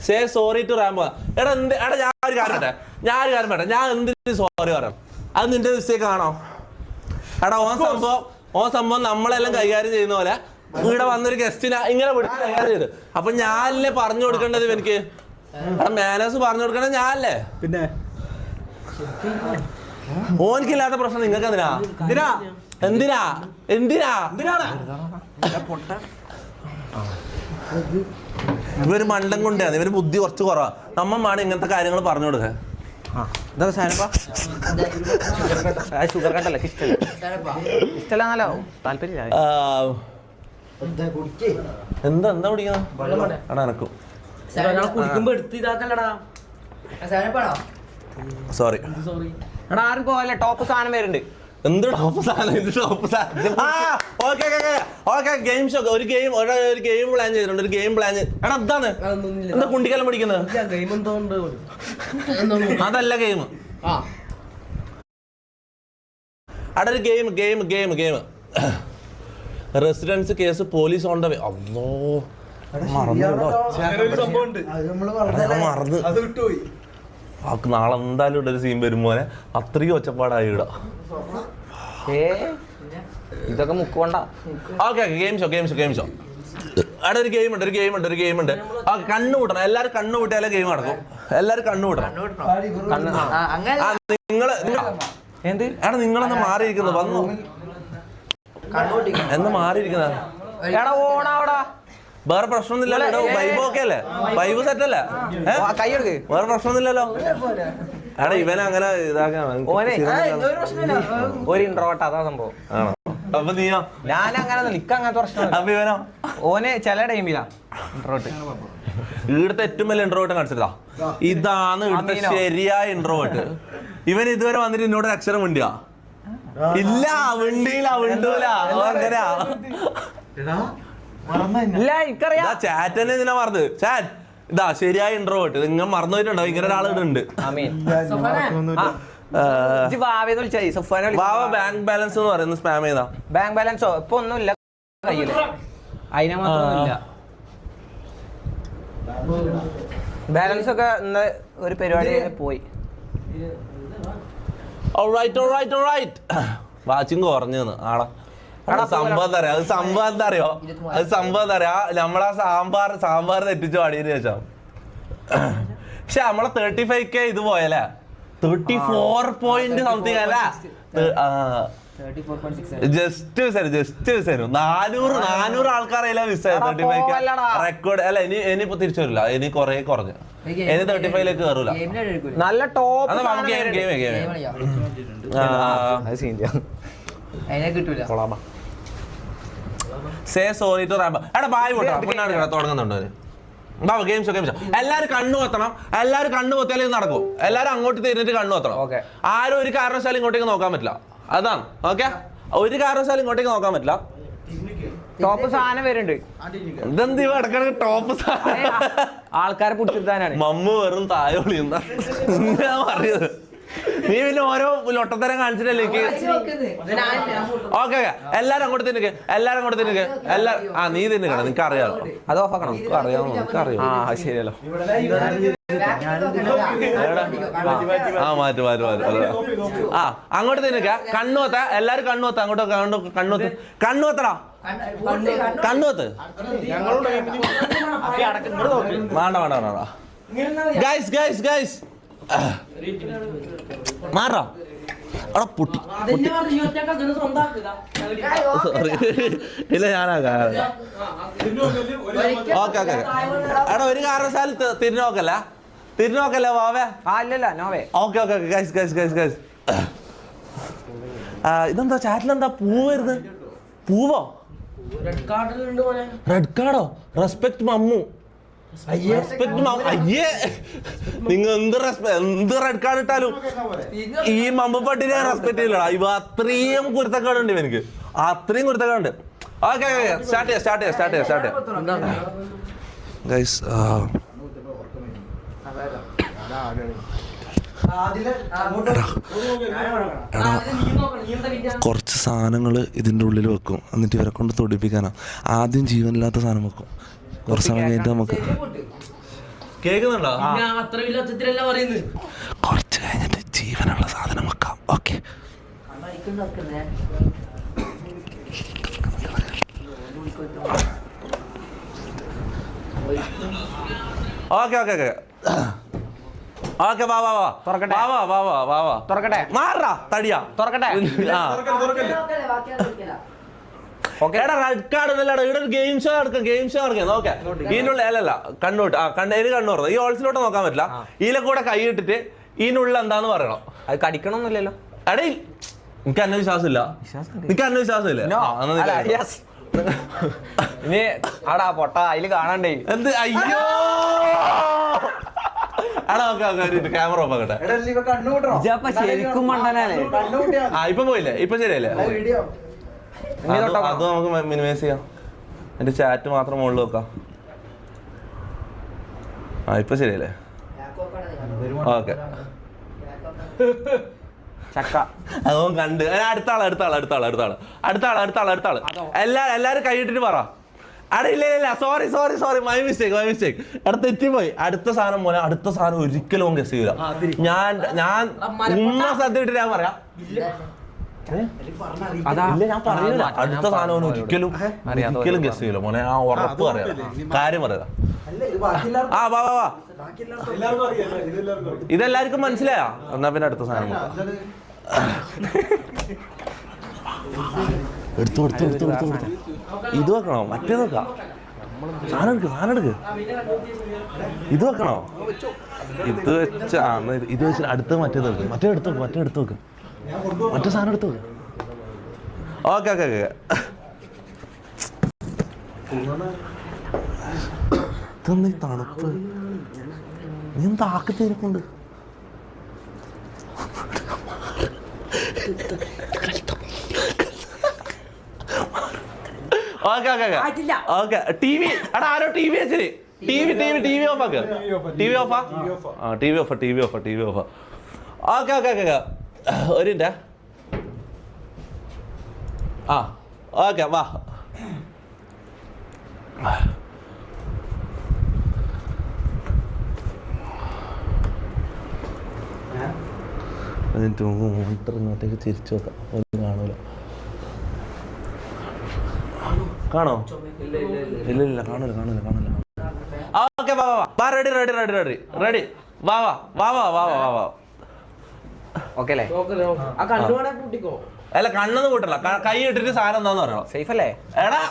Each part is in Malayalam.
Say sorry to Rambo. എടാ ഞാൻ ഒരു കാര്യം പറയട്ടെ, ഞാൻ എന്തിനു സോറി പറയാം? അത് നിന്റെ മിസ്റ്റേക്ക് ആണോ? എടാ ഓൻ സംഭവം നമ്മളെല്ലാം കൈകാര്യം ചെയ്യുന്ന പോലെ ഇവിടെ വന്നൊരു ഗസ്റ്റിനെ ഇങ്ങനെ വിളിച്ച് കൈകാര്യം ചെയ്ത്. അപ്പൊ ഞാനല്ലേ പറഞ്ഞു കൊടുക്കേണ്ടത് എനിക്ക്? എടാ മാനേഴ്സ് പറഞ്ഞു കൊടുക്കേണ്ടത് ഞാനല്ലേ? പിന്നെ ഓനിക്കില്ലാത്ത പ്രശ്നം നിങ്ങൾക്ക് എന്തിനാ? ഇവര് മണ്ടം കൊണ്ടാണ്, ഇവര് ബുദ്ധി കുറച്ച് കുറവാ. നമ്മമാണ് ഇങ്ങനത്തെ കാര്യങ്ങൾ പറഞ്ഞു കൊടുക്കുക. ഷുഗർ കണ്ടല്ലേ ഇഷ്ടമല്ലോ താല്പര്യം. എന്താ കുടിക്കുന്നത്? എടാ എനക്കും സോറി. എടാ ആരും പോവല്ലേ, ടോപ്പ് സാധനം വരുന്നുണ്ട്. എന്ത് ടോപ്പ് സാധനം? ഗെയിം ഷോ ഒരു ഗെയിം പ്ലാൻ ചെയ്തിട്ടുണ്ട്. ഒരു ഗെയിം പ്ലാൻ എടാ എന്താണ് എന്താ കുണ്ടിക്കാലം പഠിക്കുന്നത്? അതല്ല ഗെയിം. അവിടെ ഒരു game residence case police on the way. അല്ലോ മറന്ന് നാളെ എന്തായാലും ഇവിടെ ഒരു സീൻ വരുമ്പോനെ അത്രയും ഒച്ചപ്പാടായി ഇടാ. ഇതൊക്കെ മുക്കോണ്ട. ഓക്കെ ഗെയിം ഷോ അവിടെ ഒരു ഗെയിം ഉണ്ട്. കണ്ണു കൂട്ടണം. എല്ലാരും കണ്ണു കൂട്ടിയാലേ ഗെയിം നടക്കും. എല്ലാരും കണ്ണു കൂട്ടണം. നിങ്ങളൊന്ന് മാറിയിരിക്കുന്നു. വന്നു എന്ന് മാറിയിരിക്കുന്ന വേറെ പ്രശ്നമൊന്നുമില്ലല്ലോ. വൈബ് ഓക്കെ അല്ലേ? വൈബ് സെറ്റ് അല്ലേ? വേറെ പ്രശ്നമൊന്നുമില്ലല്ലോ. എടാ ഇവനെ അങ്ങനെ ഇതാക്കാണ്. ഒരു ഇൻട്രോട്ട് അതാ സംഭവം. ആണോ? അപ്പൊ നീയോ? ഞാനങ്ങനെ അങ്ങനത്തെ പ്രശ്നം. അപ്പൊ ഇവനോ? ഓന് ചില ടൈമിലാ ഇൻട്രോട്ട്. ഇവിടുത്തെ ഏറ്റവും വലിയ ഇൻട്രോവേർട്ട് കാണിച്ചതാ. ഇതാണ് ഇവിടുത്തെ ശരിയായ ഇൻട്രോവേർട്ട്. ഇവൻ ഇതുവരെ വന്നിട്ട് എന്നോട് അക്ഷരം മിണ്ടിയാ ഇല്ല? വിണ്ടൂല. അങ്ങനെയാ ചാറ്റ് തന്നെ ഇതിനാ മറന്നത്. ചാറ്റ് ഇതാ ശരിയായ ഇൻട്രോവേർട്ട്. നിങ്ങൾ മറന്നു പോയിട്ടുണ്ടോ? ഇങ്ങനെ ഒരാളുണ്ട്. ബാങ്ക് ബാലൻസ് എന്ന് പറയുന്നത് സ്പാം ചെയ്താ. ബാങ്ക് ബാലൻസോ ഇപ്പൊ ഒന്നുമില്ല കയ്യില്. അതിനെ മാത്രമൊന്നുമില്ല. ബാലൻസ് ഒക്കെ ഇന്ന് ഒരു പരിപാടി പോയി. വാച്ചിങ് കുറഞ്ഞു ആടാ. സംഭവം എന്താ അറിയോ? നമ്മളാ സാമ്പാർ തെറ്റിച്ചു പാടിയതിനു ശേഷം പക്ഷെ നമ്മളെ 35K ഇത് പോയല്ലേ? 34 പോയിന്റ് സംതിങ് അല്ല. ജസ്റ്റ് 400 ആൾക്കാരല്ല മിസ്സായി. 35K റെക്കോർഡ് അല്ല. ഇനിയിപ്പോ തിരിച്ചു വരില്ല. ഇനി കൊറേ കുറഞ്ഞു. ഇനി 35ലേക്ക് കയറൂല. നല്ല top say sorry to Rambo. എടാ ബായ് തുടങ്ങുന്നുണ്ടോ? Game show. എല്ലാരും കണ്ണു കൊത്തണം. എല്ലാരും കണ്ണു കൊത്തിയാലേ നടക്കും. എല്ലാരും അങ്ങോട്ട് തിരിഞ്ഞിട്ട് കണ്ണു കൊത്തണം. ആരും ഒരു കാരണവശാലും ഇങ്ങോട്ടേക്ക് നോക്കാൻ പറ്റില്ല. അതാണ് ഓക്കെ. ഒരു കാരണവശാലും ഇങ്ങോട്ടേക്ക് നോക്കാൻ പറ്റില്ല. ടോപ്പ് സാധനം വരുന്നുണ്ട്. ഇതെന്ത് ഇടക്കിടക്ക് ടോപ്പ് സാധനം? ആൾക്കാരെ പിടിച്ചിരുത്താനാണ്. മമ്മു വെറും താഴെ വിളിയുന്ന അറിയത്. നീ പിന്നെ ഓരോ ലൊട്ടത്തരം കാണിച്ചിട്ടല്ലേ? ഓക്കെ എല്ലാരും അങ്ങോട്ട് തിന്നിക്ക്. നീ തിന്നിക്കണം. നിനക്ക് അറിയാലോ. അത് ഓഫാക്കണം. അറിയാം. ശരിയല്ലോ. മാറ്റു. അങ്ങോട്ട് തിന്നിക്ക. കണ്ണുവത്ത. എല്ലാരും കണ്ണുവത്ത. അങ്ങോട്ട് കണ്ണുവത്തടാ. കണ്ണുവത്ത്. വേണ്ട. ഗൈസ് മാറാ. അവിടെ പൊട്ടി. ഇല്ല ഞാനാക്കാം. ഓക്കെ എടാ ഒരു കാരണവശാലും തിരിഞ്ഞോക്കല്ലേ വാവേ? ഓക്കെ ഗൈസ് ഇതെന്താ ചാറ്റിലെന്താ പൂവ് വരുന്നത്? പൂവോ? റെഡ് കാർഡോ? റെസ്പെക്ട് മമ്മു. നിങ്ങൾ എന്ത് റെഡ് കാർഡ് ഇട്ടാലും ഈ മമ്മൂപ്പട്ടിനെ റെസ്പെക്ട് ചെയ്യില്ലടാ. ഇവ അത്രയും കുരുത്തക്കേടുണ്ട് ഇവനിക്ക്. അത്രയും കുരുത്തക്കേടുണ്ട്. ഓക്കെ സ്റ്റാർട്ട് ചെയ്യാം. ഗൈസ് കുറച്ച് സാധനങ്ങൾ ഇതിൻ്റെ ഉള്ളിൽ വെക്കും. എന്നിട്ട് ഇവരെ കൊണ്ട് തൊടിപ്പിക്കാനാ. ആദ്യം ജീവനില്ലാത്ത സാധനം വെക്കും. കുറച്ച് സമയം കഴിഞ്ഞിട്ട് നമുക്ക് കേൾക്കുന്നുണ്ടോ? അത്ര വലിയ അർത്ഥത്തിലല്ല പറയുന്നത്. കുറച്ച് കഴിഞ്ഞിട്ട് ജീവനുള്ള സാധനം വെക്കാം. Okay okay okay okay okay വാ വാ വാ തുറക്കട്ടെ? വാ വാ വാ വാ വാ വാ തുറക്കട്ടെ? മാറാ തടിയാ തുറക്കട്ടെ? ആ എടാ റെഡ് കാർഡ് ഒന്നല്ലടാ, ഇവിടെ ഒരു ഗെയിം ഷോ നടക്കാം. ഗെയിം ഷോ നടക്കാം. നോക്കെ ഇതിനുള്ള അല്ലല്ല കണ്ണോട്ട് ഇതിന് കണ്ണു തുറന്നു. ഈ ഓൾസിലോട്ട് നോക്കാൻ പറ്റില്ല. ഇതിലെ കൂടെ കൈ ഇട്ടിട്ട് ഇതിനുള്ള എന്താന്ന് പറയണം. അത് കടിക്കണമെന്നില്ലല്ലോ. എടേ എനിക്ക് അന്ന വിശ്വാസമില്ല. എനിക്ക് അന്ന വിശ്വാസമില്ല. ഇനി ആടാ പൊട്ട അതില് കാണണ്ടേ എന്ത്? അയ്യോ എടാ ഓക്കെ ക്യാമറ ഓഫ് ആക്കട്ടെ. ശരിക്കും മണ്ടനല്ലേ? ആ ഇപ്പൊ പോയില്ലേ? ഇപ്പൊ ശരിയല്ലേ? അത് നമുക്ക് മിനിമൈസ് ചെയ്യാം. എന്റെ ചാറ്റ് മാത്രം മുകളിൽ വെക്കാം. ആ ഇപ്പൊ ശരിയല്ലേ? ഓക്കെ ചക്ക അതോ കണ്ട് അടുത്താള് എല്ലാരും കൈയിട്ടിട്ട് പറ. അടെ ഇല്ല സോറി മൈ മിസ്റ്റേക്ക് എടാ തെറ്റിപ്പോയി. അടുത്ത സാധനം പോലെ അടുത്ത സാധനം ഒരിക്കലും ഗസ് ചെയ്യൂല. ഞാൻ ഉമ്മ സദ്യ ഇട്ടിട്ട് ഞാൻ പറയാം. ഞാൻ പറയൂല. അടുത്ത സാധനം ഒരിക്കലും ഗസ് ചെയ്യൂല മോനെ. ആ ഉറപ്പ് പറയാം, കാര്യം പറയാം. ആ വാ വാ വാ ഇതെല്ലാവർക്കും മനസ്സിലായോ? എന്നാ പിന്നെ അടുത്ത സാധനം എടുത്തു ഇത് വെക്കണോ? മറ്റേത് വെക്കാം. സാധനം എടുക്ക് ഇത് വെക്കണോ? ഇത് വെച്ച ഇത് വെച്ചിട്ട് അടുത്ത് മറ്റേത് വെക്ക്. മറ്റേ എടുത്ത് വെക്ക്. മറ്റേ സാധനം എടുത്ത് വെക്ക്. ഓക്കെ ഇതൊന്നും തണുപ്പ് നീ എന്താ ആക്കത്തേരിപ്പുണ്ട്? ഓക്കെ ടി വി എടാ ആരോ ടി വി വെച്ചേ. ടി വി ഓഫ് ആക്ക്. ടി വി ഓഫാ? ആ ടി വി ഓഫാ. ഓക്കെ ഒരു മിനിറ്റ്. ആ ഓക്കെ വാ. എന്നിട്ട് മോട്ടർ ഇങ്ങോട്ടേക്ക് തിരിച്ചു വെക്കാം. ഒന്നും കാണൂല. കാണോ? ഇല്ല കാണൂല. ഓക്കെ വാ റെഡി വാ. ഓക്കെ അല്ലേ? അല്ല കണ്ണൊന്നും കൂട്ടല്ല. കൈ ഇട്ടിട്ട് സാധനം എന്താന്ന് പറയണം. സേഫ് അല്ലേ? എടാ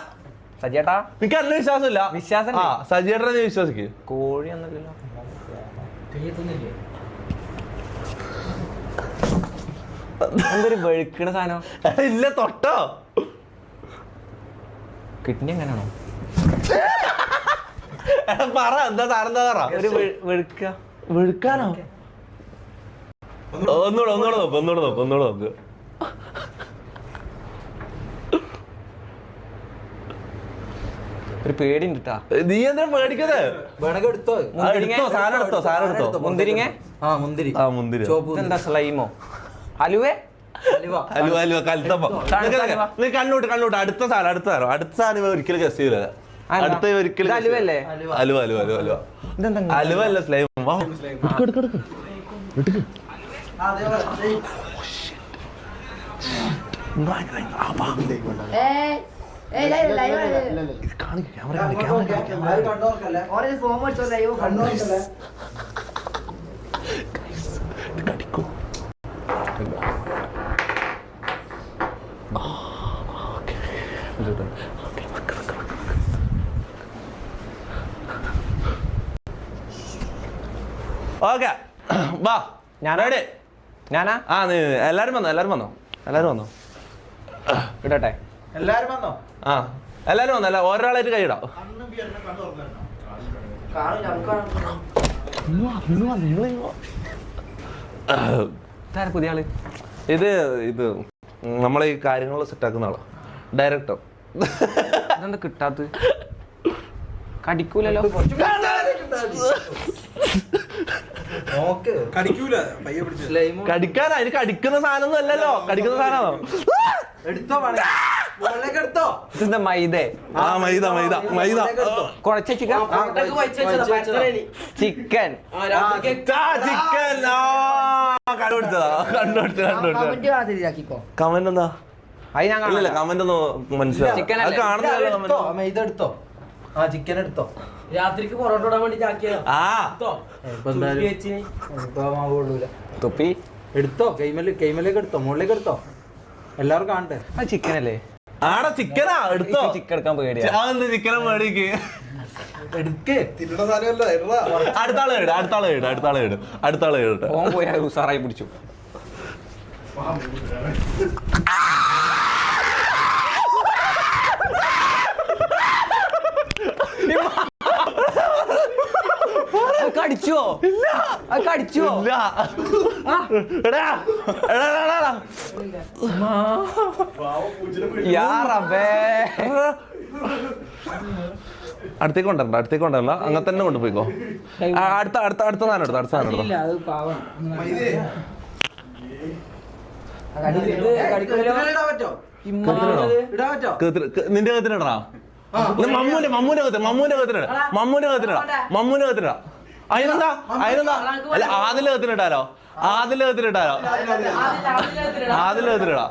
സജിയേട്ടാ എനിക്ക് അല്ല വിശ്വാസമില്ല. ആ സജിയേട്ടനെ നീ വിശ്വസിക്ക്. കോഴി ഒന്നുമില്ലല്ലോ. എന്തൊരു വെളുക്കണ സാധനം. ഇല്ല തൊട്ടോ. കിഡ്നി എങ്ങനെയാണോ? പറ എന്താ സാധനം എന്താ പറ. ഒരു വെളുക്കാനോ? ഒന്നുകൂടെ നോക്ക്. ഒരു പേടി ഉണ്ട്. നീ എന്തിനാ പേടിക്കത്? സാധനം എടുത്തോ. മുന്തിരിങ്ങ? മുന്തിരി. എന്താ സ്ലൈമോ? ഹലുവേ? ഹലുവ കൽത്തപ്പം. നീ കണ്ണൂട്ട് അടുത്ത സാധനം ഒരിക്കലും ഗസ് ചെയ്യൂല. അടുത്ത ഒരിക്കലും ഹലുവല്ലേ? ഹലുവ അല്ല സ്ലൈം. ഓക്കെ വാ. ഞാനാ? ആ എല്ലാരും വന്നോ? ഇടട്ടെ? ആ എല്ലാരും വന്നോ? ഒരാളായിട്ട് കൈയിടാം. പുതിയ ആള്? ഇത് നമ്മളെ ഈ കാര്യങ്ങൾ സെറ്റാക്കുന്ന ആളാ. ഡയറക്ടർ. ഇതെന്താ കിട്ടാത്ത? കടിക്കൂലല്ലോ. കടിക്കാനാ? അതിന് കടിക്കുന്ന സാധനം ഒന്നും അല്ലല്ലോ. കടിക്കുന്ന സാധനമാണോ? ഇതെന്താ മൈദ ആ മൈദ മൈദ മൈദ കുഴച്ച ചിക്കൻ ചിക്കൻ ചിക്കൻ കണ്ടുപിടിച്ചതാ കണ്ടുപിടിച്ചു കമന്റ് എന്താ അത് ഞാൻ ഇല്ല കമന്റ് ഒന്നും മനസ്സിലായി ചിക്കൻ അത് കാണുന്നില്ല മൈദ എടുത്തോ ആ ചിക്കൻ എടുത്തോ രാത്രിക്ക് പൊറോട്ട ഇടാൻ വേണ്ടി ചാക്കിയതാ ആ തുപ്പി എടുത്തോ കൈമലേക്ക് എടുത്തോ മുകളിലേക്ക് എടുത്തോ എല്ലാവരും കാണട്ടെ ആ ചിക്കൻ അല്ലേ ആടാ ചിക്കനാ എടുത്തോ ചിക്കൻ എടുക്കാൻ പേടിയാ അതെന്ത് ചിക്കനെ മേടിക്ക് എടുക്കേ അടുത്താളെ ഇട് അടുത്താളെ ഇട് അടുത്താളെ ഇട് അടുത്താളെ ഇടട്ടെ ഓൻ പോയി ഉസാറായി പിടിച്ചു കടിച്ചോ ഇല്ല അത് കടിച്ചോ ഇല്ല എടാ എടാ എടാ യാ റബ്ബേ അടുത്തേക്ക് കൊണ്ടുവരണ്ട അടുത്തേക്ക് കൊണ്ടുവരണ്ട അങ്ങനെ തന്നെ കൊണ്ടുപോയിക്കോ അടുത്ത അടുത്ത അടുത്ത സാധനം എടുത്തോ അടുത്ത സാധനം എടുത്തോ അത് പാവം നിന്റെ കത്തിനിടാ മമ്മൂന്റെ കത്തിനിടാ അതിനെന്താ അതിനെന്താ അല്ല ആദിലെ കത്തിനിട്ടാലോ ആദിലെ കത്തിനിട്ടാലോ ആദിലെ കത്തിനിടാ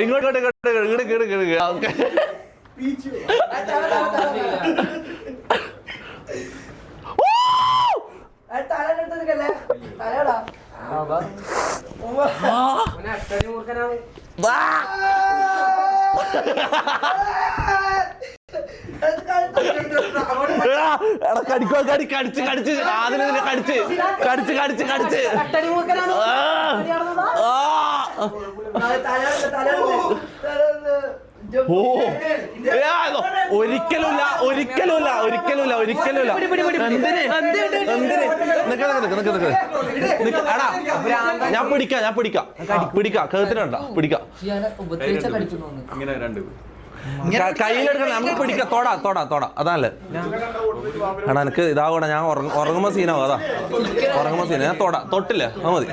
ഇങ്ങോട്ട് കടിക്കോ കടിച്ച് കടിച്ച് ആദിലെ കടിച്ച് കടിച്ച് കടിച്ച് കടിച്ച് ഓ ഒരിക്കലുമില്ല ഒരിക്കലുമില്ല ഒരിക്കലുമില്ല ഒരിക്കലുമില്ല എന്തിന് എന്തിന് എടാ ഞാൻ പിടിക്കാം കഴുത്തിനുണ്ട പിടിക്കാം കയ്യിലെടുക്കണം നമുക്ക് പിടിക്കാം തൊടാ അതല്ലേ എടാ എനിക്ക് ഇതാവണം ഞാൻ ഉറങ്ങുമ്പോ സീനാവും അതാ ഉറങ്ങുമ്പോ സീന ഞാൻ തൊട്ടില്ലേ അത് മതി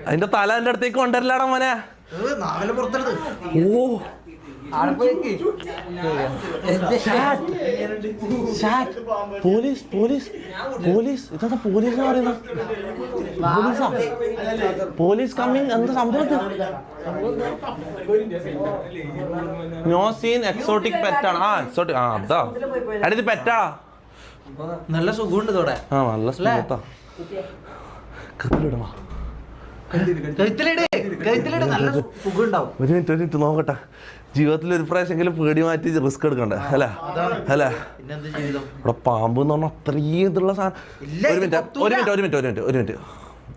അതിന്റെ തല എന്റെ അടുത്തേക്ക് കൊണ്ടുവരില്ലാടാ മോനെ ഓ പോലീസ് പോലീസ് പോലീസ് ഇതാ പോലീസ് പറയുന്നത് പോലീസാ പോലീസ് കമ്മിങ് എന്താ സംഭവം നോ സീൻ എക്സോട്ടിക് പെറ്റാണ് ആ എക്സോട്ടിക് ആ അതാ എടാ ഇത് പെറ്റാ നല്ല സുഖമുണ്ട് ഇതോടെ ആ നല്ല സ്മൂത്താ കത്തിലിടവാ ഒരു മിനിറ്റ് നോക്കട്ടെ ജീവിതത്തിൽ ഒരു പ്രാവശ്യമെങ്കിലും പേടി മാറ്റി റിസ്ക് എടുക്കണ്ടേ അല്ലേ അല്ലേ ഇവിടെ പാമ്പ് എന്ന് പറഞ്ഞാൽ അത്രയും ഇതുള്ള സാധനം ഒരു minute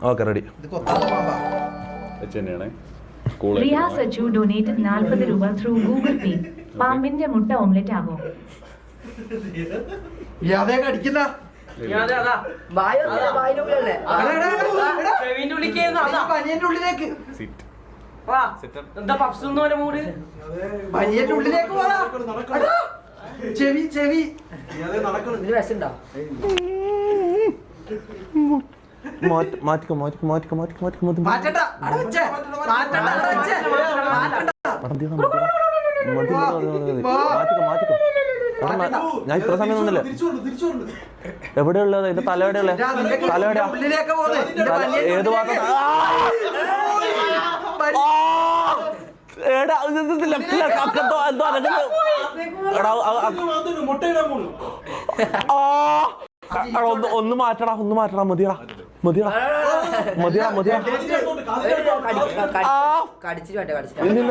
okay ready Riya Sachu donated 40 രൂപ ത്രൂ ഗൂഗിൾ പേ പാമ്പിന്റെ മുട്ട ഓംലെറ്റ് ആകോ കടിക്കുന്ന ഉള്ളിലേക്ക് എന്താ പപ്സ് മൂട് ബനിയന്റെ ഉള്ളിലേക്ക് ചെവി ചെവി മാറ്റിക്കോ ഞാൻ ഇത്ര സമയം ഒന്നുമില്ല എവിടെയുള്ളത് ഇതിന്റെ തല എവിടെയുള്ളത് തല എവിടെയാ ഏത് ഭാഗത്ത് ഒന്ന് മാറ്റടാ മതിയടാ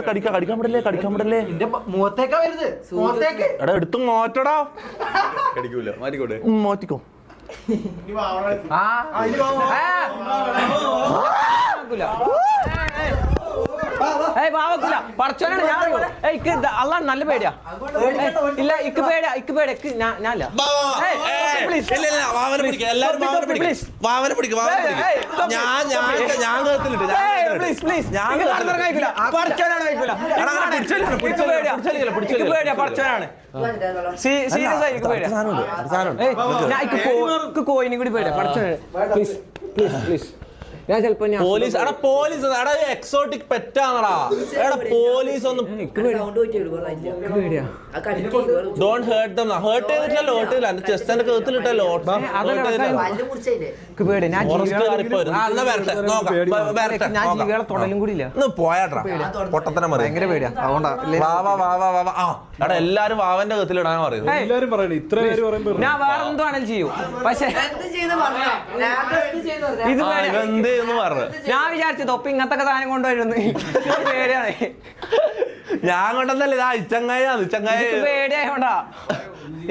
കടിക്കാൻ പറ്റല്ലേ മുഖത്തേക്കാ വരുന്നത് മുഖത്തേക്ക് എടാ എടുത്ത് മാറ്റടാ മാറ്റിക്കോ വാവക്കൂല പടച്ചോനാണ് ഞാൻ ഇക്ക് അല്ല നല്ല പേടിയാ ഇല്ല ഇക്ക് പേടിയാ ഞാനില്ല വാവനെ പിടിക്കുക എല്ലാരും വാവനെ പിടിക്കും ഞാൻ കോയിനും കൂടി പേടിയാ പടച്ചോനാണ് പ്ലീസ് പ്ലീസ് പ്ലീസ് ഞാൻ ചിലപ്പോ പോലീസ് എടാ പോലീസ് എടാ എക്സോട്ടിക് പെറ്റാണടാ എടാ പോലീസ് ഒന്നും ഡോണ്ട് ഹേർട്ട് ദം ഹേർട്ട് ചെയ്തിട്ടില്ലല്ലോ ഹേർട്ട് ചെയ്തില്ല എന്റെ ചെസ്റ്റിന്റെ കഴുത്തിലിട്ടല്ലോ തൊടലും കൂടി ഇല്ല പോയാട്ടാ പൊട്ടത്തനം പറയും ഭയങ്കര പേടിയാ അതുകൊണ്ടാ എടാ എല്ലാരും വാവന്റെ കഴുത്തിലിടാൻ പറയുന്നത് ഞാൻ വേറെ എന്തോ ആണെങ്കിലും ചെയ്യും പക്ഷെ ഇത് ഞാൻ വിചാരിച്ചു തൊപ്പി ഇങ്ങനത്തെ സാധനം കൊണ്ടുവരുന്നു പേടിയാണ് ഞാൻ കൊണ്ടല്ലേ ഇതാ ഇച്ചങ്ങായാണ് പേടിയായോണ്ടാ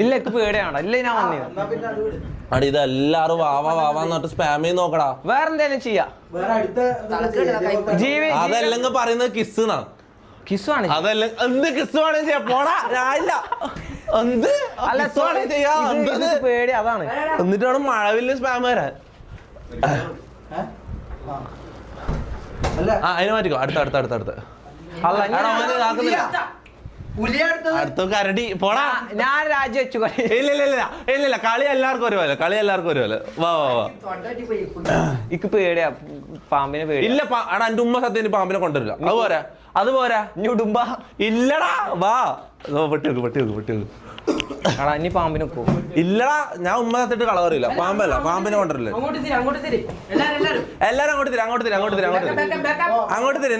ഇല്ല എനിക്ക് പേടിയാവണ്ട ഇല്ല ഞാൻ വന്നിരുന്നു അടി ഇതെല്ലാരും വാവാന്ന് പറഞ്ഞിട്ട് സ്പാം ചെയ്ത് നോക്കടാ വേറെന്തേലും ചെയ്യാ ജീവി അതല്ലെങ്കിൽ പറയുന്നത് കിസ് എന്നാണ് കിസ്സാണ് അതല്ല എന്ത് കിസ് വേണമെങ്കിൽ ചെയ്യാം പോടാ ഞാനില്ല എന്ത് അല്ല ചെയ്യാ പേടി അതാണ് എന്നിട്ട് വേണം മഴവില്ല സ്പാം വരാൻ അതിനെ മാറ്റിക്കോ അടുത്ത അടുത്ത കരടി പോടാ ഞാൻ രാജി വെച്ചു ഇല്ല കളി എല്ലാവർക്കും ഒരുപോലെ വാ ഇക്ക് പേടിയാ പാമ്പിനെ പേടി ഇല്ല എടാ എന്റെ ഉമ്മ സത്യം പാമ്പിനെ കൊണ്ടുവരില്ല അത് പോരാ ഞുടുമ്പ ഇല്ലടാ വാ പെട്ടി വെക്ക് എടാ ഇനി പാമ്പിനെ വെക്കോ ഇല്ലടാ ഞാൻ ഉമ്മ സത്തിട്ട് കള പറയില്ല പാമ്പല്ല പാമ്പിനെ കൊണ്ടുവരില്ല എല്ലാരും അങ്ങോട്ട് തിരി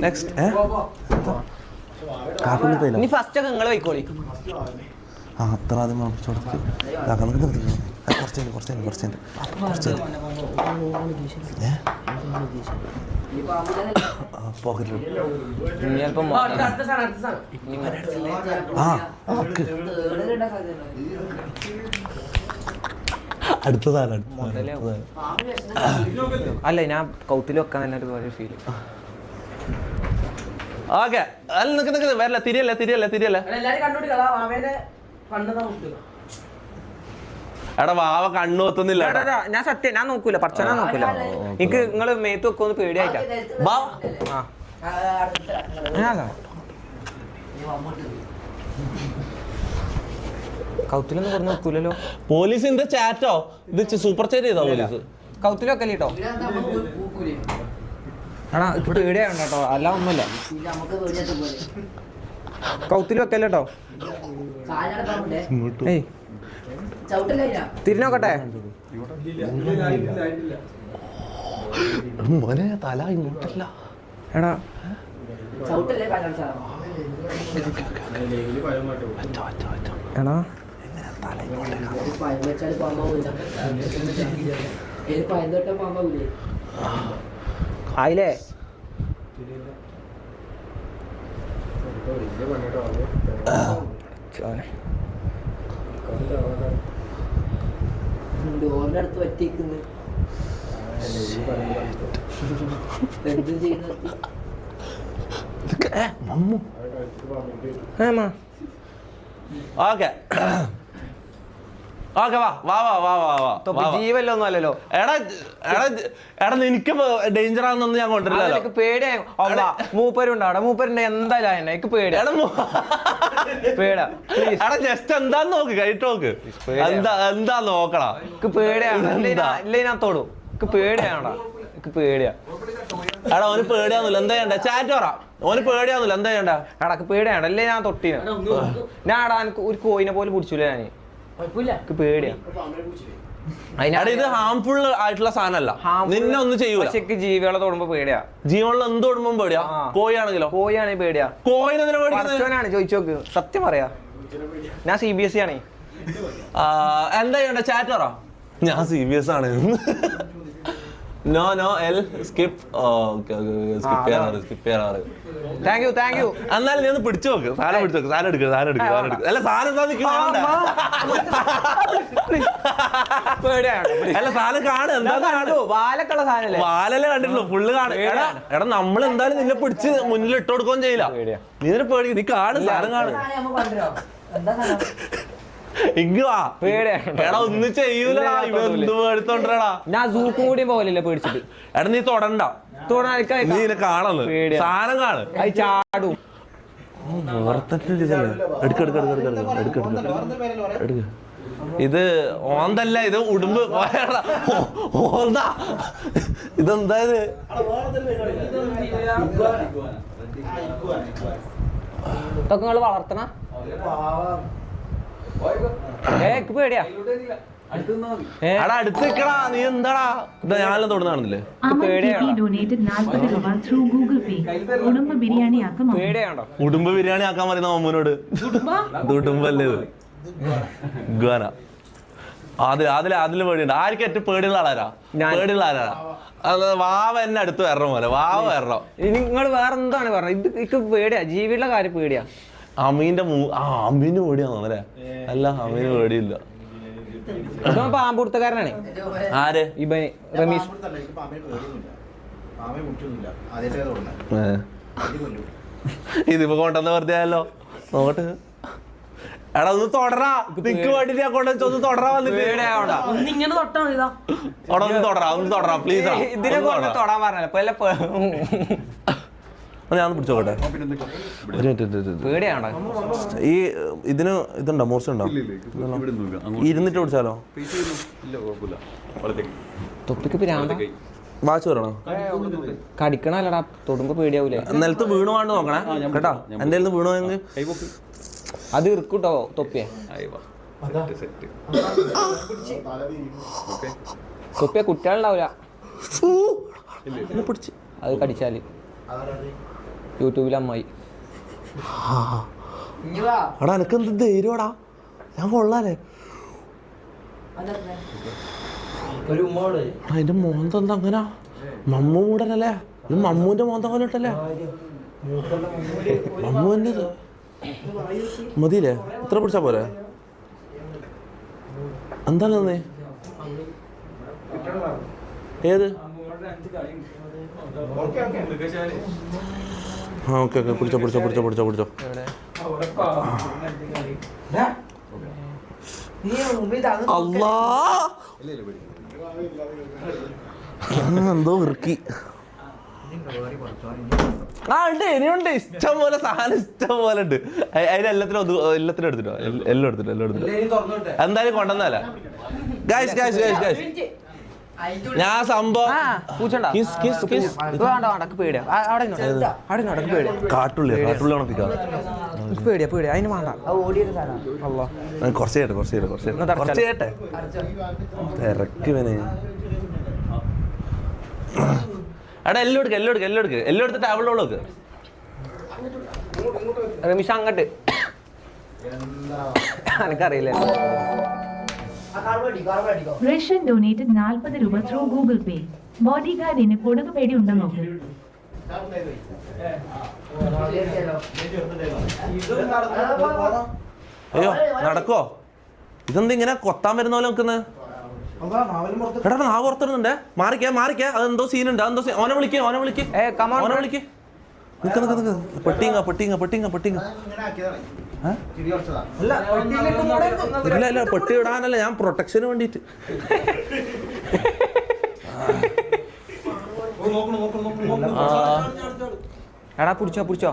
നെക്സ്റ്റ് ഇനി ഫസ്റ്റ് ഒക്കെ നിങ്ങൾ വയ്ക്കോളി അത്ര ആദ്യം കുറച്ച് അല്ല ഞാൻ കൗത്തില് വെക്കാൻ തന്നെ ഒരു ഫീൽ ഓക്കെ അല്ല നിക്ക് വരില്ല തിരിയല്ല എടാ വാവ കണ്ണു വെത്തുന്നില്ല ഞാൻ സത്യം ഞാൻ നോക്കൂല പച്ചന നോക്കൂല എനിക്ക് നിങ്ങള് മേത്ത് വെക്കൊന്ന് പേടിയായിട്ടാ കൗത്തിലൊന്നും പറഞ്ഞു നോക്കൂലല്ലോ പോലീസിന്റെ ചാറ്റോ ഇത് സൂപ്പർ ചാറ്റ് ചെയ്തോ പോലീസ് കൗത്തില് വെക്കല്ലേ കേട്ടോ ആണാ ഇപ്പൊ പേടിയാവണ്ട കേട്ടോ അല്ല ഒന്നുമില്ല കൗത്തില് വെക്കല്ലേ കേട്ടോ ഏയ് തിരിഞ്ഞോക്കട്ടെ തല ഇങ്ങോട്ടല്ല എടാ എടാ ആയില്ലേ ഡോറിന്റെ അടുത്ത് പറ്റിക്കുന്നു എന്ത് ചെയ്യുന്നു ഓക്കെ ജീവല്ലോ ഒന്നും അല്ലല്ലോ എടാ എനിക്ക് ഡേഞ്ചർ ആണെന്നൊന്നും ഞാൻ കൊണ്ടുവരില്ല പേടിയായി മൂപ്പരുണ്ട് അവിടെ മൂപ്പരുണ്ട് എന്തായാലും എനിക്ക് പേടിയാണ് എടാ ജസ്റ്റ് എന്താന്ന് നോക്ക് കഴിട്ട് നോക്ക് എന്താ നോക്കടാ എനിക്ക് പേടിയാണ് ഇല്ല ഞാൻ തൊടും എനിക്ക് പേടിയാണോടാ എനിക്ക് പേടിയാ എടാ ഓന് പേടിയാന്നില്ല എന്താ ചെയ്യണ്ട ചാറ്റ് പറ ഓന് പേടിയാന്നില്ല എന്താ ചെയ്യണ്ട എടക്ക് പേടിയാണ് അല്ലേ ഞാൻ തൊട്ടീന ഞാൻ എടാ എനിക്ക് ഒരു കോയിനെ പോലും പിടിച്ചില്ല ഞാൻ എനിക്ക് പേടിയാ ഇത് ഹാംഫുൾ ആയിട്ടുള്ള സാധനമല്ല നിന്നെ ഒന്നും ചെയ്യൂല ജീവികളെ തൊടുമ്പോ പേടിയാ ജീവനിൽ എന്ത് തൊടുമ്പോ പേടിയാ കോഴിയാണെങ്കിലോ കോഴിയാണെങ്കിൽ പേടിയാ കോഴിനെ ചോദിച്ചോക്ക് സത്യം പറയാ ഞാൻ CBSE ആണേ എന്താ ചെയ്യണ്ട ചാറ്റ് പറ ഞാൻ CBS ആണ് നോ എൽ സ്കിപ്പ് സ്കിപ്പ് ചെയ്യാറ്. Thank you. എന്നാലും നീ ഒന്ന് പിടിച്ചു നോക്ക്. സാധനം പിടിച്ചു നോക്ക്. സാധനം എടുക്കുക. അല്ല സാധനം എന്താ നിൽക്കും? അല്ല സാധനം കാണ്. എന്താ വാലക്കുള്ള സാധനല്ലേ? വാലല്ലേ കണ്ടിട്ടുള്ളൂ. ഫുള്ള് കാണും. എടാ നമ്മൾ എന്തായാലും നിന്നെ പിടിച്ച് മുന്നിൽ ഇട്ട് കൊടുക്കുകയും ചെയ്യില്ല. നീ ഇതിനെ പേടി. നീ കാണ്. സാധനം കാണ്. എടാ ഒന്നും ചെയ്യൂലടാ. ഇവ എന്ത് പേടിത്തോണ്ടടാ. ഞാൻ സൂക്കും കൂടി പോകലില്ല പേടിച്ചിട്ട്. എടാ നീ തൊടണ്ട. നീ ഇതിനെ കാണുന്നു. സാധനം കാണ്. ചാടും. ഇത് ഓന്തല്ല. ഇത് ഉടുമ്പ്. ഓന്താ. ഇതെന്താ ഇത്? ഇതൊക്കെ നിങ്ങള് വളർത്തണ? പേടിയാ. എടാ അടുത്ത് നിക്കടാ. നീ എന്താടാ? ഞാനെല്ലാം തൊടുന്നാണെന്നില്ലേ? അമൻ ടിപി ഡൊനേറ്റഡ് 40 രൂപ ത്രൂ ഗൂഗിൾ പേ. ഉടുമ്പ് ബിരിയാണി ആക്കാം. പേടിയാണ്ടോ? ഉടുമ്പ് ബിരിയാണി ആക്കാൻ പറയുന്ന അമ്മൂനോട്. ഇത് ഉടുമ്പല്ലേ ഇത്? ഗാന അതില് പേടിയുണ്ട്. ആർക്കും ഏറ്റവും പേടിയുള്ള ആളാരാ? പേടിയുള്ള ആരാ? അത് വാവ എന്നെ അടുത്ത് വരണം പോലെ. വാവ വരണം. നിങ്ങൾ വേറെ എന്താണ് പറഞ്ഞത്? ഇത് പേടിയാ. ജീവിയുടെ കാര്യം പേടിയാ. അമീന്റെ അമീന് പേടിയാണോ അല്ലേ? അല്ല അമീന് പേടിയില്ല. പാമ്പുടുത്തക്കാരനാണ്. ആര്? ഇബന് റമീസ്. ഇതിപ്പോ കൊണ്ടുവന്ന വെറുതെ ആയല്ലോ. നോട്ട്. എടാ ഒന്ന് തൊടറാ. നിക്ക് വേണ്ടിട്ട് ഞാൻ കൊണ്ടുവന്ന് ഒന്ന് തൊടറാ. വന്നിട്ട് ഒന്നിങ്ങനെ തൊട്ടാ ഇതാ അവിടെ ഒന്ന് തൊടറാ പ്ലീസ്. ഇതിനെ കൊണ്ട് തൊടാൻ പറഞ്ഞല്ലോ. ഞാൻ പിടിച്ചോട്ടെ. പേടിയാണോ? ഈ ഇതിന് ഇതുണ്ടോ? മോർച്ച ഉണ്ടോ? ഇരുന്നിട്ട് പിടിച്ചാലോ? തൊപ്പിക്ക് പിരാന്ത. വാച്ച് വരണോ? കടിക്കണല്ലടാ. തൊടുമ്പോ പേടിയാവൂലേ? നിലത്ത് വീണു വേണ്ട നോക്കണേ കേട്ടാ. എന്റെ വീണു പോയെങ്കിൽ അത് ഇറുക്കൂട്ടോ തൊപ്പിയെ. തൊപ്പിയെ കുട്ടികളുണ്ടാവൂല. പിടിച്ച് അത് കടിച്ചാല് യൂട്യൂബിൽ അമ്മായി. എടാ എനക്ക് എന്ത് ധൈര്യടാ. ഞാൻ കൊള്ളാലേ. അതിന്റെ മോന്ത എന്താ അങ്ങനെ? മമ്മൂ മൂടനല്ലേ? ഇത് മമ്മൂന്റെ മോന്ത പോലെ ഇട്ടല്ലേ? മമ്മൂന്റെ മതിയില്ലേ? ഇത്ര പിടിച്ചാ പോരെ? എന്താണ് നീ? ഏത്? ഓക്കെ പിടിച്ചോ. അല്ലാ എന്തോ ഇറുക്കി. ഉണ്ട് ഇനിയുണ്ട്. ഇഷ്ടം പോലെ സാധനം ഇഷ്ടം പോലെ ഉണ്ട്. അതിനെല്ലാത്തിനും എടുത്തിട്ടോ. എല്ലാം എടുത്തിട്ടോ. എന്തായാലും കൊണ്ടുവന്നല്ല. ഞാൻ സംഭവം കാട്ടുള്ളി ഉണപ്പിക്കാം. പേടിയാ. അതിന് വേണ്ട. കുറച്ച് കേട്ടെ. തിരക്ക് വേണേ. എടാ എല്ലാം എടുത്ത് ടേബിളിലോട്ട് വെക്ക്. റമീഷ അങ്ങട്ട്. എനിക്കറിയില്ല. റഷ്യൻ ഡൊനേറ്റഡ് 40 രൂപ ത്രൂ ഗൂഗിൾ പേ. ബോഡിഗാർഡിന് കൊടുക്ക് പേടി ഉണ്ടോ നോക്ക്. അയ്യോ നടക്കോ? ഇതെന്താ ഇങ്ങനെ കൊത്താൻ വരുന്ന പോലെ നിൽക്കുന്നത്? എടാ നാ പുറത്തിടുന്നുണ്ടേ. മാറിക്കേ. അതെന്തോ സീനുണ്ട്. ഓനെ വിളിക്ക്. പെട്ടിങ്ങ. ഇല്ല പെട്ടി ഇടാനല്ല, ഞാൻ പ്രൊട്ടക്ഷന് വേണ്ടിട്ട്. എടാ പിടിച്ചോ.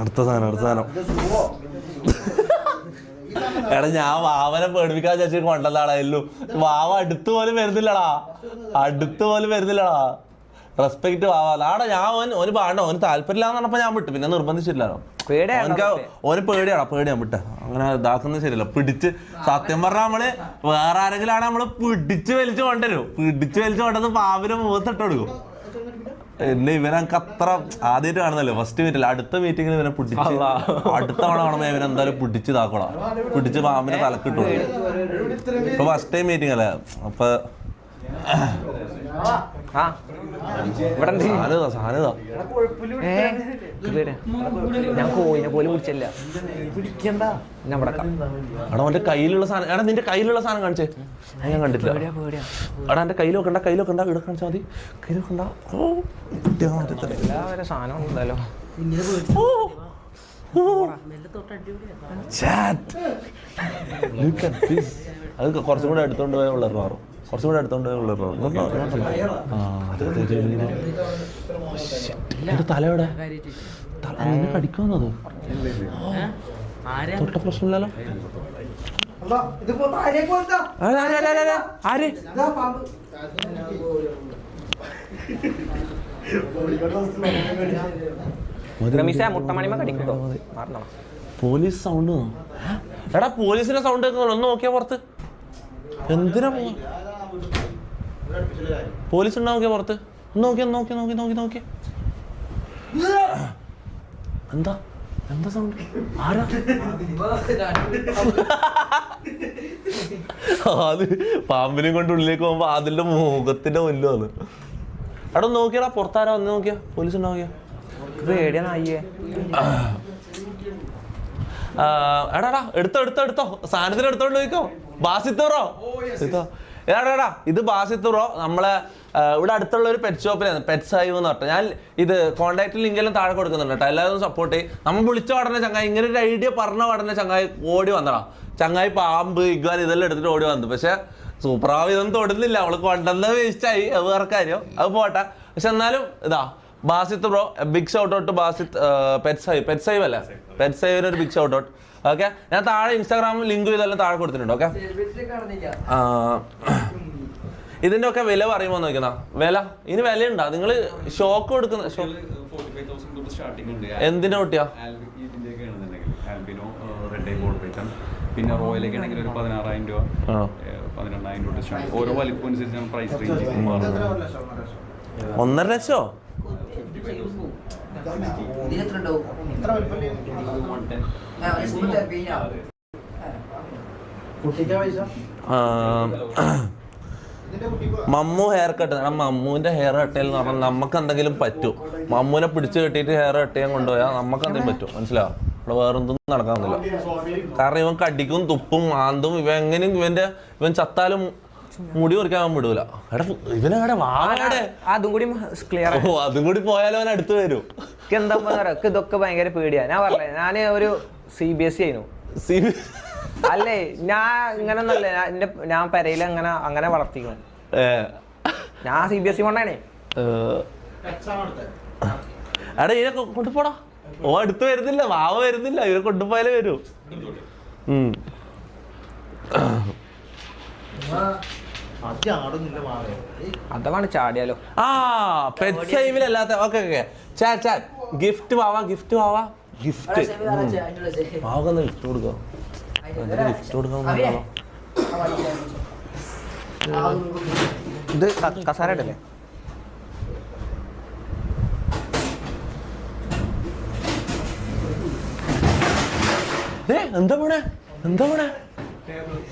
അടുത്ത സാധനം. എടാ ഞാൻ വാവനെ പേടിപ്പിക്കാൻ വിചാരിച്ചിട്ട് കൊണ്ടല്ലാടാ. എല്ലും വാവ അടുത്ത് പോലും വരുന്നില്ലടാ. റെസ്പെക്ട് വാവാടാ. ഞാൻ ഓന് പാടണ്ട. ഓന് താല്പര്യമില്ലാന്ന് പറഞ്ഞപ്പോ ഞാൻ വിട്ടു. പിന്നെ നിർബന്ധിച്ചില്ലല്ലോ. ഓന് പേടിയാണ് വിട്ട. അങ്ങനെ ഇതാക്കുന്നത് ശരിയല്ല. പിടിച്ച് സത്യം പറഞ്ഞാൽ നമ്മള് വേറെ ആരെങ്കിലും ആണ് നമ്മള് പിടിച്ച് വലിച്ചു കൊണ്ടുവരും. പിടിച്ച് വലിച്ചു കൊണ്ടുവന്ന് പാവിനെ മുഖത്തിട്ട് കൊടുക്കും. എന്നെ ഇവനക്ക് അത്ര ആദ്യമായിട്ട് കാണുന്നല്ലോ, ഫസ്റ്റ് മീറ്റില്ല, അടുത്ത മീറ്റിങ്ങിൽ ഇവനെ പിടിച്ച് അടുത്ത തവണ കാണുമ്പോൾ ഇവൻ എന്തായാലും പിടിച്ച് ഇതാക്കോളാം, പിടിച്ച് പാമ്പിനെ തലക്കിട്ടു. ഇപ്പൊ ഫസ്റ്റ് ടൈം മീറ്റിംഗ് അല്ലേ, അപ്പൊ സാധനതാ ഞാൻ കോയിനെ പോലും പിടിച്ചില്ല. എടാ അവന്റെ കയ്യിലുള്ള സാധനം, എടാ നിന്റെ കയ്യിലുള്ള സാധനം കാണിച്ചേ, ഞാൻ കണ്ടിട്ടില്ല. എടാ എന്റെ കയ്യിൽ വെക്കണ്ട, കയ്യിൽ വെക്കണ്ട, ഇവിടെ കാണിച്ചാൽ മതി, കയ്യിൽ വെക്കണ്ട. എല്ലാവരും സാധനം ഉണ്ടല്ലോ. അത് കുറച്ചും കൂടെ എടുത്തോണ്ട് പോയ ഉള്ളു മാറും, കുറച്ചും കൂടെ എടുത്തോണ്ട് പോയ ഉള്ളു മാറും. തലയോടെ നിന്നെ കടിക്കുന്നത് തൊട്ട പ്രശ്നമില്ലല്ലോ. ആര് മുട്ടമണിമ കടിക്കട്ടോ? Police sound. എടാ പോലീസിന്റെ സൗണ്ട് കേൾക്കുന്നു, ഒന്ന് നോക്കിയാ പുറത്ത്. എന്തിനാ പോലീസ് ഉണ്ടോ നോക്കിയാ പുറത്ത്? നോക്കിയാ നോക്കി നോക്കി നോക്കി നോക്കിയാ എന്താ എന്താ സൗണ്ട്? ആരാ അത് പാമ്പിനെ കൊണ്ട് ഉള്ളിലേക്ക് പോകുമ്പോ അതിന്റെ മുഖത്തിന്റെ മുന്നിലാണ്. എടാ നോക്കിയാടാ പുറത്താരാ വന്ന് നോക്കിയാ, പോലീസ് ഉണ്ടോ നോക്കിയാ. പേടിയാ നായിയെ. എടാടാ എടുത്തോ സാധനത്തിന് എടുത്തോണ്ട് പോയിക്കോ. ബാസിത്തൂറോ എടാടാ, ഇത് ബാസിത്തൂറോ നമ്മളെ ഇവിടെ അടുത്തുള്ള ഒരു പെറ്റ് ഷോപ്പിലാണ്, പെറ്റ്സ് ഹൈവ് എന്ന് പറഞ്ഞിട്ട്. ഞാൻ ഇത് കോൺടാക്ട് ലിങ്കെല്ലാം താഴെ കൊടുക്കുന്നുണ്ട് കേട്ടോ, എല്ലാവരും സപ്പോർട്ട് ചെയ്യും. നമ്മൾ വിളിച്ച ഉടനെ ചങ്ങായി, ഇങ്ങനെ ഒരു ഐഡിയ പറഞ്ഞ ഉടനെ ചങ്ങായി ഓടി വന്നടാ. ചങ്ങായി പാമ്പ് ഇഗ്വാൻ ഇതെല്ലാം എടുത്തിട്ട് ഓടി വന്നു. പക്ഷെ സൂപ്പറാവ് ഇതൊന്നും തൊടുന്നില്ല, അവള് കൊണ്ടുവന്ന വേസ്റ്റായി, അത് വേറെ കാര്യം, അത് പോട്ടെ. പക്ഷെ എന്നാലും ഇതാ Basith bro, big shout out Basith. Pets hive അല്ലേ, പെറ്റ്സ് ഹൈവിന് ഒരു ബിഗ് ഷൗട്ട് ഔട്ട്. ഓക്കെ, ഞാൻ താഴെ ഇൻസ്റ്റാഗ്രാമിൽ ലിങ്ക് ഇതെല്ലാം താഴെ കൊടുത്തിട്ടുണ്ട്. ഓക്കെ, ഇതിന്റെ ഒക്കെ വില പറയുമ്പോ നോക്കുന്ന വില, ഇനി വിലയുണ്ടോ? നിങ്ങള് ഷോക്ക് കൊടുക്കുന്ന എന്തിനാ കുട്ടിയാ? പിന്നെ റോയലൊക്കെ ആണെങ്കിൽ ഒരു 16,000 രൂപ 12,000 രൂപ ഡിസ്കൗണ്ട്. ഓരോ വലിപ്പം അനുസരിച്ചാണ് പ്രൈസ് റേഞ്ച്. 1.5 ലക്ഷം? Mammu hair cut. മമ്മുവിന്റെ ഹെയർ കട്ടയിൽ എന്ന് പറഞ്ഞാൽ നമുക്ക് എന്തെങ്കിലും പറ്റും. മമ്മൂനെ പിടിച്ചു കെട്ടിയിട്ട് ഹെയർ കട്ട് ചെയ്യാൻ കൊണ്ടുപോയാൽ നമുക്ക് എന്തെങ്കിലും പറ്റും, മനസ്സിലാവും. ഇവിടെ വേറെന്തൊന്നും നടക്കാന്നില്ല. കാരണം ഇവൻ കടിക്കും, തുപ്പും, മാന്തും. ഇവൻ ചത്താലും മുടി മുറിക്കാൻ വിടൂല. എടാ ഇവനെവിടെ വാവടെ അതും കൂടി ക്ലിയർ. ഓ അതും കൂടി പോയാലും അവൻ അടുത്ത് വരും. എന്താ ഇതൊക്കെ ഭയങ്കര പേടിയാ. ഞാൻ പറഞ്ഞേ, ഞാന് ഒരു CBSE ആയിരുന്നു. അല്ലേ, ഞാൻ ഇങ്ങനൊന്നല്ലേ, ഞാൻ പെരയിൽ അങ്ങനെ വളർത്തിക്കണം. ഞാൻ CBSE കൊണ്ടാണേ. എടാ ഇതിനെ കൊണ്ടുപോടാ. ഓ അടുത്ത് വരുന്നില്ല, വാവ വരുന്നില്ല, ഇവരെ കൊണ്ടുപോയാലേ വരൂ. അതാണ് ചാടിയാലോ. ആ പെറ്റ് സേവിലല്ലാത്ത ഓക്കെ ഗിഫ്റ്റ് വാവാ ഗിഫ്റ്റ് വാവ കൊടുക്കാം. ഗിഫ്റ്റ് കൊടുക്കാൻ ഇത് കസാരട്ടല്ലേ? എന്താ പോണേ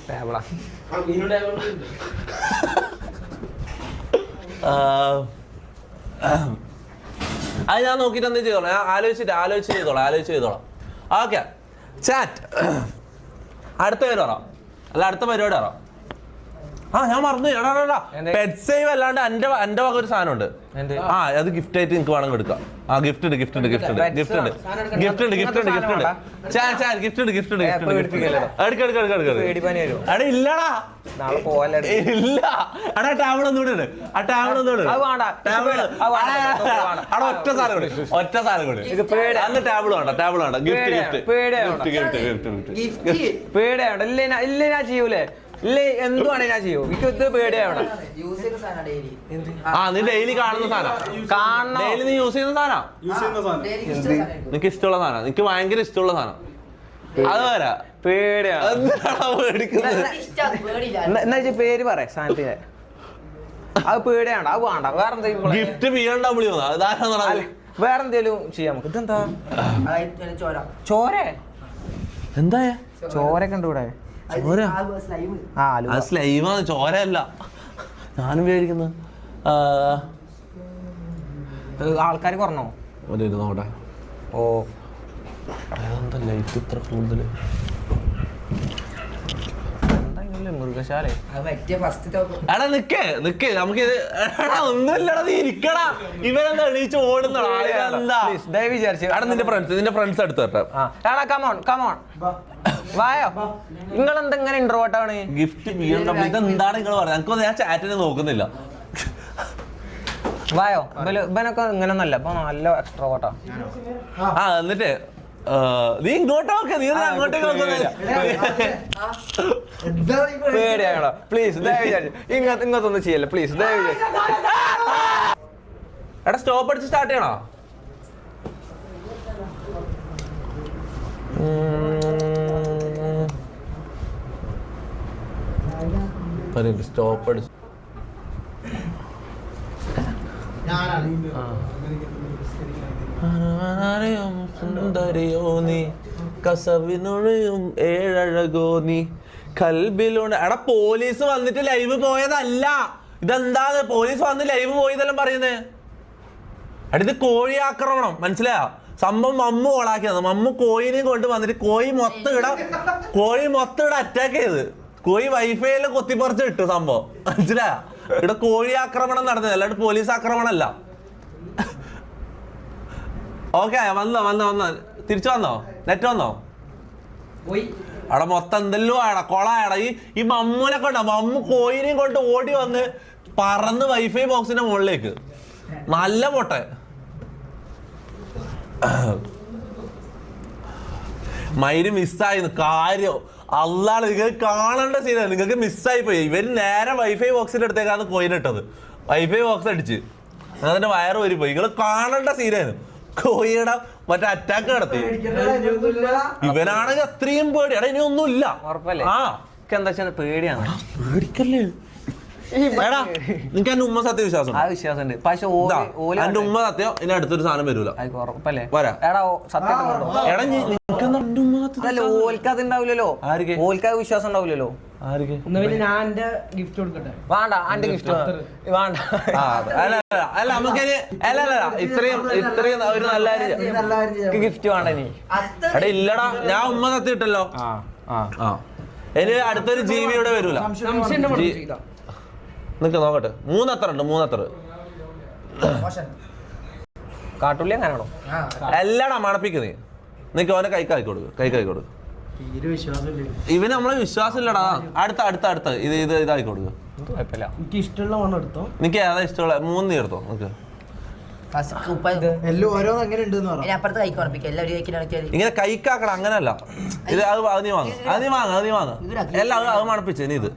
ടേബിളാ. അത് ഞാൻ നോക്കിയിട്ട് എന്തെങ്കിലും ചെയ്തോളാം. ഞാൻ ആലോചിച്ച് ചെയ്തോളാം. Okay chat. അടുത്ത പേര് പറ, അല്ല അടുത്ത പരിപാടി പറ. ഞാൻ മറന്നു. പെറ്റ് സേവ് അല്ലാണ്ട് എന്റെ വക ഒരു സാധനം ഉണ്ട്. അത് ഗിഫ്റ്റ് ആയിട്ട് നിനക്ക് വേണമെങ്കിൽ എടുക്കാം. ഗിഫ്റ്റ് ഉണ്ട്. ഇല്ലടാ ഇല്ല. എടാ ടാബിൾ ഒന്നുകൂടെ ഉണ്ട്. ആ ടാബിൾ ഒന്നുകൂടെ ഒറ്റ സാധനം കൂടി. അന്ന് ടാബിൾ വേണ്ട. ഗിഫ്റ്റ് പേടിയാവണ്ട. ഇല്ല ഞാൻ ചെയ്യൂലേ. ഇല്ലേ എന്തുവാണ് ഞാൻ ചെയ്യൂ. എനിക്ക് ഇത് പേടിയാവണം. നീ ഡെയിലി കാണുന്ന സാധനം, ഡെയിലി നീ യൂസ് ചെയ്യുന്ന സാധനം, നിനക്ക് ഇഷ്ടമുള്ള സാധനം, നിനക്ക് ഭയങ്കര ഇഷ്ടമുള്ള സാധനം. അത് വരാ പേടിയാണ്. എന്നാ പേര് പറ സാധനത്തിന്. അത് പേടിയാണ്ട, അത് വേണ്ട. വേറെ എന്തെങ്കിലും ഗിഫ്റ്റ് BMW അതാരാ? വേറെന്തേലും ചെയ്യാം നമുക്ക്. ഇതെന്താ ചോര ചോരേ? എന്താ ചോരൊക്കെ ഉണ്ട് ഇവിടെ. ചോര? ആ അലുവ. അത് സ്ലൈമാണ്, ചോരയല്ല. ഞാനും വിചാരിക്കുന്നത് ആൾക്കാർ കുറഞ്ഞോ? നോട്ടെ. ഓ എന്താ ലൈറ്റ് ഇത്ര കൂടുതൽ? മൃഗശാല. എടാ നിക്കേ നമുക്ക് ഒന്നുമില്ലടാ, നീ ഇരിക്കടാ. ഇവരെന്താ എണീച്ച് ഓടുന്നടാ? എന്താ എടാ നിന്റെ ഫ്രണ്ട്സ് എടുത്ത് തരട്ടെ. വായോ, നിങ്ങൾ എന്തെങ്ങനെ ഇൻട്രോവേർട്ടാണ്? ഗിഫ്റ്റ് BMW ഇതെന്താണ് നിങ്ങൾ പറയുന്നത്? എനിക്കൊന്നും ഞാൻ ചാറ്റിന് നോക്കുന്നില്ല. വായോ, ഇവനൊക്കെ ഇങ്ങനെ ഒന്നല്ല, ഇപ്പൊ നല്ല എക്സ്ട്രോവേർട്ടാ. എന്നിട്ട് നീ ഇങ്ങോട്ട് നോക്ക, നീ അങ്ങോട്ടേക്ക് നോക്കുന്നില്ല. പേടിയാണോ? പ്ലീസ് ഇങ്ങനത്തൊന്നും ചെയ്യല്ല പ്ലീസ്. എടാ സ്റ്റോപ്പ് അടിച്ച് സ്റ്റാർട്ട് ചെയ്യണോ? സ്റ്റോപ്പ് അടിച്ച് സുന്ദരിയോ നീ, കസവിനൊഴിയും ഏഴഴകോ നീ, കൽബിലുണ്ട്. എടാ പോലീസ് വന്നിട്ട് ലൈവ് പോയതല്ല. ഇതെന്താ പോലീസ് വന്ന് ലൈവ് പോയതെല്ലാം പറയുന്നേ? എടാ ഇത് കോഴി ആക്രമണം, മനസ്സിലായോ? സംഭവം മമ്മു ഓളാക്കിയത്. മമ്മു കോഴിനെയും കൊണ്ട് വന്നിട്ട് കോഴി മൊത്തം ഇവിടെ അറ്റാക്ക് ചെയ്ത് കോഴി വൈഫൈയിലും കൊത്തിപ്പറിച്ച് ഇട്ടു സംഭവം, മനസ്സിലായോ? ഇവിടെ കോഴി ആക്രമണം നടന്നത്, അല്ലാണ്ട് പോലീസ് ആക്രമണം അല്ല. ഓക്കെ വന്നോ തിരിച്ചു വന്നോ? നെറ്റ് വന്നോ? അവിടെ മൊത്തം എന്തെല്ലോ ആടാ കൊളായടാ. ഈ മമ്മൂനെ കൊണ്ട മമ്മു കോയിനെയും കൊണ്ട് ഓടി വന്ന് പറന്ന് വൈഫൈ ബോക്സിന്റെ മുകളിലേക്ക്. നല്ല പൊട്ടെ. മയില് മിസ്സായിരുന്നു കാര്യം. അല്ലാതെ നിങ്ങൾക്ക് കാണേണ്ട സീനാ, നിങ്ങൾക്ക് മിസ്സായി പോയി. ഇവര് നേരെ വൈഫൈ ബോക്സിന്റെ അടുത്തേക്കാണ് കോയിനിട്ടത്. വൈഫൈ ബോക്സ് അടിച്ച് അതിന്റെ വയറ് വരി പോയി. നിങ്ങൾ കാണേണ്ട സീനായിരുന്നു. കോഴിയുടെ മറ്റേ അറ്റാക്ക് നടത്തി. ഇവനാണെങ്കിൽ അത്രയും പേടി. എടാ ഇനി ഒന്നുമില്ല. എന്താ പേടിയാണ്. പേടിക്കല്ലേ എടാ. നിനക്ക് എന്റെ ഉമ്മ സത്യ വിശ്വാസം? വിശ്വാസമുണ്ട്. പക്ഷെ എന്റെ ഉമ്മ സത്യം ഇനി അടുത്തൊരു സാധനം വരൂല. വരാ ഓൽക്കത് ഉണ്ടാവില്ലല്ലോ. ഓൽക്കത് വിശ്വാസം ഉണ്ടാവില്ലല്ലോ. ഞാൻ എന്റെ ഗിഫ്റ്റ് കൊടുക്കട്ടെ? വേണ്ട, എന്റെ ഗിഫ്റ്റ് വേണ്ട. അല്ല നമുക്ക് ഇത്രയും ഒരു നല്ല ഗിഫ്റ്റ് വേണ്ട നീ. എടാ ഇല്ലടാ, ഞാൻ ഉമ്മ സത്യം ഇട്ടല്ലോ. ഇനി അടുത്തൊരു ജീവി ഇവിടെ വരൂല. നിക്ക് നോക്കട്ടെ. മൂന്നത്ര കാട്ടുള്ളി അങ്ങനാണോ? എല്ലാടാ മണപ്പിക്ക് നീ. നിനക്ക് ഓനെ കൈക്കായി കൊടുക്ക്. ഇവന് നമ്മളെ വിശ്വാസം ഇല്ലടാ. അടുത്ത ഇത് ഇതാക്കി കൊടുക്കുക. എനിക്ക് ഇഷ്ടമുള്ള മണ്ണ് എടുത്തോ. നിനക്ക് ഏതാ ഇഷ്ടമുള്ള 3 നീ എടുത്തോ. നിനക്ക് ഇങ്ങനെ കൈക്കാക്കണം, അങ്ങനല്ല. ഇത് അത് നീ വാങ്ങ. എല്ലാം അത് മണപ്പിച്ച്. ഇനി ഇത്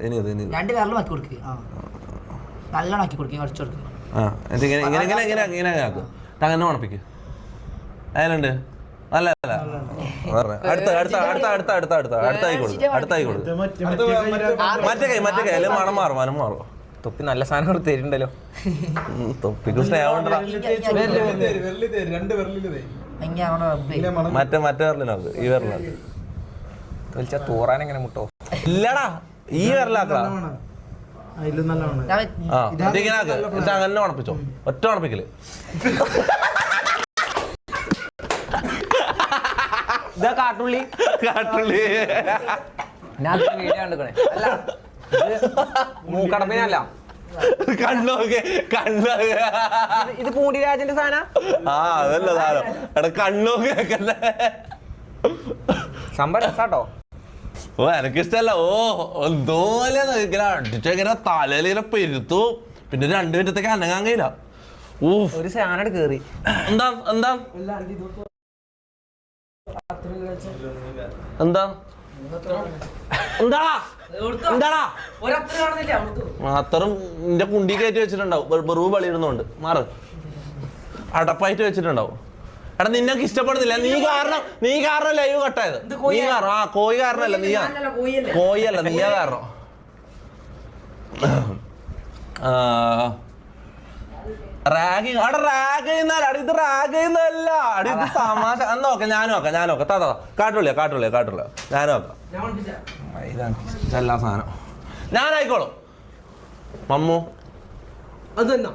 ഇങ്ങനെ ആക്കും. അങ്ങനെ മണപ്പിക്ക്. അതിനുണ്ട് നല്ല അടുത്തായി കൊടുക്കും. മറ്റേ കൈ മണം മാറും. തൊപ്പി നല്ല സാധനം തരുന്നുണ്ടല്ലോ. തൊപ്പിക്ക് സ്നേഹം. മറ്റേ വിരലിനകത്ത് ഈ വിരലിനകത്ത് വലിച്ച തൂറാൻ എങ്ങനെ മുട്ടോ? ഇല്ലടാ, ഈ വിരലാക്കടാ. ഇങ്ങനെ അങ്ങനെ മണപ്പിച്ചോ. ഒറ്റ മണപ്പിക്കല്. ഇതാ കാട്ടുള്ളി. ഞാൻ വീഡിയോ കണ്ടിക്കണേ. അല്ല മൂക്കടപ്പിനല്ല, ഇത് പൂണ്ടിരാജന്റെ സാധനം. അതല്ല സാധനം. എടാ കണ്ണോക്കെ സംഭവം രസാട്ടോ. എനിക്കിഷ്ടല്ല. എന്തോലെ അടിച്ചിങ്ങനെ തലയിലിങ്ങനെ പെരുത്തു. പിന്നെ 2 മിനിറ്റത്തേക്ക് അനങ്ങാൻ കഴിയില്ല. ഒരു സാധനം കേറി. എന്താ അത്തറും നിന്റെ കുണ്ടി കയറ്റി വെച്ചിട്ടുണ്ടാവും. വെറുതെ പളിയിടുന്നുണ്ട്. മാറ് അടപ്പായിട്ട് വെച്ചിട്ടുണ്ടാവും. എടാ നിന്നൊക്കെ ഇഷ്ടപ്പെടുന്നില്ല. നീ കാരണം ലൈവ് കട്ടായത്. നീ കാരണം കോഴി കാരണല്ല. കോഴിയല്ല നീയാ കാരണം. റാഗിങ് അവിടെ റാഗ് ചെയ്യുന്നല്ല അടി, ഇത് റാഗ് ചെയ്യുന്നതല്ല അടി, ഇത് തമാശ. നോക്കാം, ഞാനും നോക്കാം. താ കാട്ടുള്ളിയോ ഞാനും നോക്കാം. ഇതാണ് എല്ലാ സാധനം ഞാനായിക്കോളും. മമ്മു അത് തന്നെ